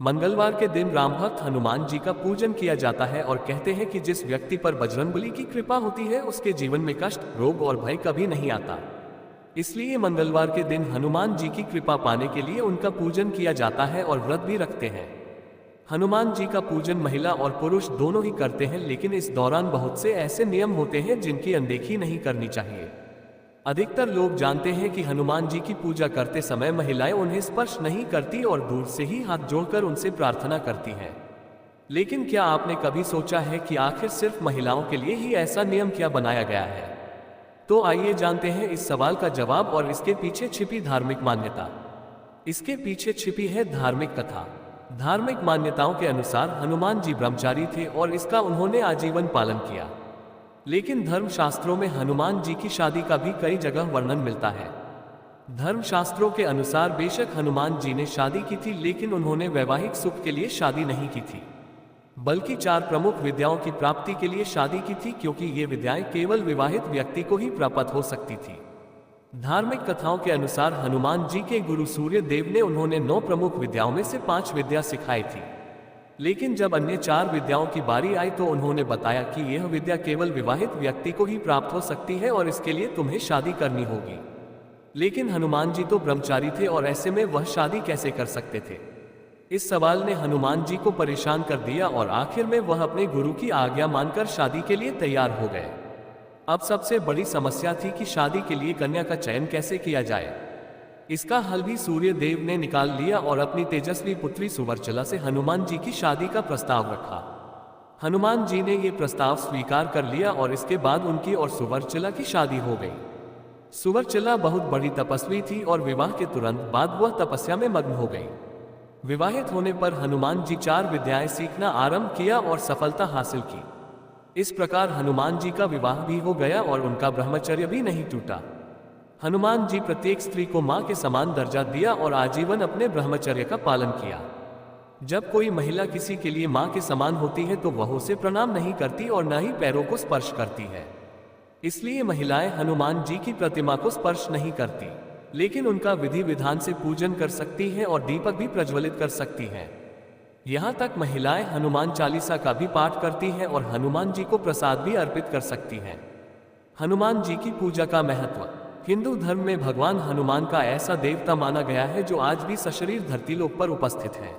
मंगलवार के दिन राम भक्त हनुमान जी का पूजन किया जाता है और कहते हैं कि जिस व्यक्ति पर बजरंगबली की कृपा होती है उसके जीवन में कष्ट, रोग और भय कभी नहीं आता। इसलिए मंगलवार के दिन हनुमान जी की कृपा पाने के लिए उनका पूजन किया जाता है और व्रत भी रखते हैं। हनुमान जी का पूजन महिला और पुरुष दोनों ही करते हैं, लेकिन इस दौरान बहुत से ऐसे नियम होते हैं जिनकी अनदेखी नहीं करनी चाहिए। अधिकतर लोग जानते हैं कि हनुमान जी की पूजा करते समय महिलाएं उन्हें स्पर्श नहीं करती और दूर से ही हाथ जोड़कर उनसे प्रार्थना करती हैं। लेकिन क्या आपने कभी सोचा है कि आखिर सिर्फ महिलाओं के लिए ही ऐसा नियम क्या बनाया गया है? तो आइए जानते हैं इस सवाल का जवाब और इसके पीछे छिपी धार्मिक मान्यता। इसके पीछे छिपी है धार्मिक कथा। धार्मिक मान्यताओं के अनुसार हनुमान जी ब्रह्मचारी थे और इसका उन्होंने आजीवन पालन किया। लेकिन धर्मशास्त्रों में हनुमान जी की शादी का भी कई जगह वर्णन मिलता है। धर्मशास्त्रों के अनुसार बेशक हनुमान जी ने शादी की थी, लेकिन उन्होंने वैवाहिक सुख के लिए शादी नहीं की थी, बल्कि 4 प्रमुख विद्याओं की प्राप्ति के लिए शादी की थी, क्योंकि ये विद्याएं केवल विवाहित व्यक्ति को ही प्राप्त हो सकती थी। धार्मिक कथाओं के अनुसार हनुमान जी के गुरु सूर्य देव ने उन्होंने 9 प्रमुख विद्याओं में से 5 विद्या सिखाई थी, लेकिन जब अन्य 4 विद्याओं की बारी आई तो उन्होंने बताया कि यह विद्या केवल विवाहित व्यक्ति को ही प्राप्त हो सकती है और इसके लिए तुम्हें शादी करनी होगी। लेकिन हनुमान जी तो ब्रह्मचारी थे और ऐसे में वह शादी कैसे कर सकते थे? इस सवाल ने हनुमान जी को परेशान कर दिया और आखिर में वह अपने गुरु की आज्ञा मानकर शादी के लिए तैयार हो गए। अब सबसे बड़ी समस्या थी कि शादी के लिए कन्या का चयन कैसे किया जाए। इसका हल भी सूर्य देव ने निकाल लिया और अपनी तेजस्वी पुत्री सुवर्चला से हनुमान जी की शादी का प्रस्ताव रखा। हनुमान जी ने यह प्रस्ताव स्वीकार कर लिया और इसके बाद उनकी और सुवर्चला की शादी हो गई। सुवर्चला बहुत बड़ी तपस्वी थी और विवाह के तुरंत बाद वह तपस्या में मग्न हो गई। विवाहित होने पर हनुमान जी 4 विद्याएं सीखना आरंभ किया और सफलता हासिल की। इस प्रकार हनुमान जी का विवाह भी हो गया और उनका ब्रह्मचर्य भी नहीं टूटा। हनुमान जी प्रत्येक स्त्री को मां के समान दर्जा दिया और आजीवन अपने ब्रह्मचर्य का पालन किया। जब कोई महिला किसी के लिए मां के समान होती है तो वह उसे प्रणाम नहीं करती और न ही पैरों को स्पर्श करती है। इसलिए महिलाएं हनुमान जी की प्रतिमा को स्पर्श नहीं करती, लेकिन उनका विधि विधान से पूजन कर सकती हैं और दीपक भी प्रज्वलित कर सकती हैं। यहाँ तक महिलाएं हनुमान चालीसा का भी पाठ करती हैं और हनुमान जी को प्रसाद भी अर्पित कर सकती हैं। हनुमान जी की पूजा का महत्व। हिंदू धर्म में भगवान हनुमान का ऐसा देवता माना गया है जो आज भी सशरीर धरती लोक पर उपस्थित है।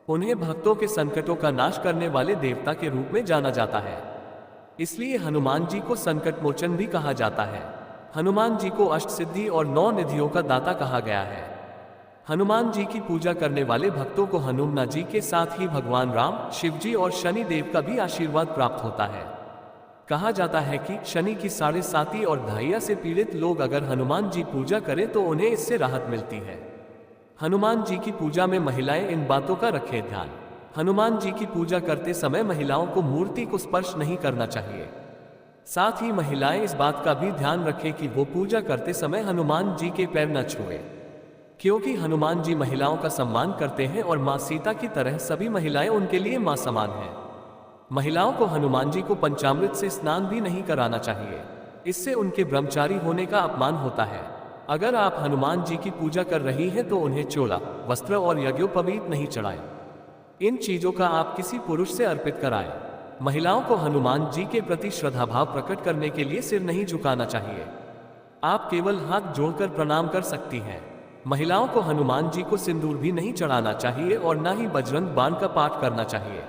उन्हें भक्तों के संकटों का नाश करने वाले देवता के रूप में जाना जाता है। इसलिए हनुमान जी को संकट मोचन भी कहा जाता है। हनुमान जी को अष्ट सिद्धि और 9 निधियों का दाता कहा गया है। हनुमान जी की पूजा करने वाले भक्तों को हनुमान जी के साथ ही भगवान राम, शिव जी और शनि देव का भी आशीर्वाद प्राप्त होता है। कहा जाता है कि शनि की 7.5 और धाइया से पीड़ित लोग अगर हनुमान जी पूजा करें तो उन्हें इससे राहत मिलती है। हनुमान जी की पूजा में महिलाएं इन बातों का रखें ध्यान। हनुमान जी की पूजा करते समय महिलाओं को मूर्ति को स्पर्श नहीं करना चाहिए। साथ ही महिलाएं इस बात का भी ध्यान रखें कि वो पूजा करते समय हनुमान जी के पैर न छुएं, क्योंकि हनुमान जी महिलाओं का सम्मान करते हैं और मां सीता की तरह सभी महिलाएं उनके लिए मां समान हैं। महिलाओं को हनुमान जी को पंचामृत से स्नान भी नहीं कराना चाहिए, इससे उनके ब्रह्मचारी होने का अपमान होता है। अगर आप हनुमान जी की पूजा कर रही हैं तो उन्हें चोला, वस्त्र और यज्ञोपवीत नहीं चढ़ाएं। इन चीजों का आप किसी पुरुष से अर्पित कराएं। महिलाओं को हनुमान जी के प्रति श्रद्धाभाव प्रकट करने के लिए सिर नहीं झुकाना चाहिए। आप केवल हाथ जोड़कर प्रणाम कर सकती हैं। महिलाओं को हनुमान जी को सिंदूर भी नहीं चढ़ाना चाहिए और न ही बजरंग बाण का पाठ करना चाहिए।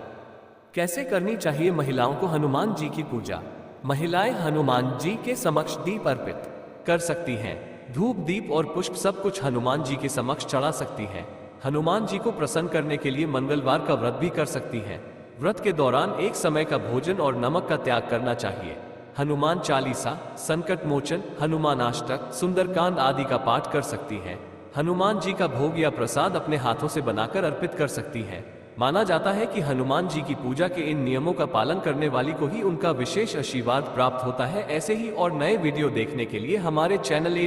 कैसे करनी चाहिए महिलाओं को हनुमान जी की पूजा? महिलाएं हनुमान जी के समक्ष दीप अर्पित कर सकती हैं। धूप, दीप और पुष्प सब कुछ हनुमान जी के समक्ष चढ़ा सकती हैं। हनुमान जी को प्रसन्न करने के लिए मंगलवार का व्रत भी कर सकती हैं। व्रत के दौरान एक समय का भोजन और नमक का त्याग करना चाहिए। हनुमान चालीसा, संकट मोचन, हनुमान अष्टक, सुंदरकांड आदि का पाठ कर सकती हैं। हनुमान जी का भोग या प्रसाद अपने हाथों से बनाकर अर्पित कर सकती हैं। माना जाता है कि हनुमान जी की पूजा के इन नियमों का पालन करने वाली को ही उनका विशेष आशीर्वाद प्राप्त होता है। ऐसे ही और नए वीडियो देखने के लिए हमारे चैनल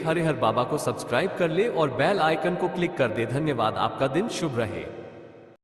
@हरिहर बाबा को सब्सक्राइब कर ले और बेल आइकन को क्लिक कर दे। धन्यवाद। आपका दिन शुभ रहे।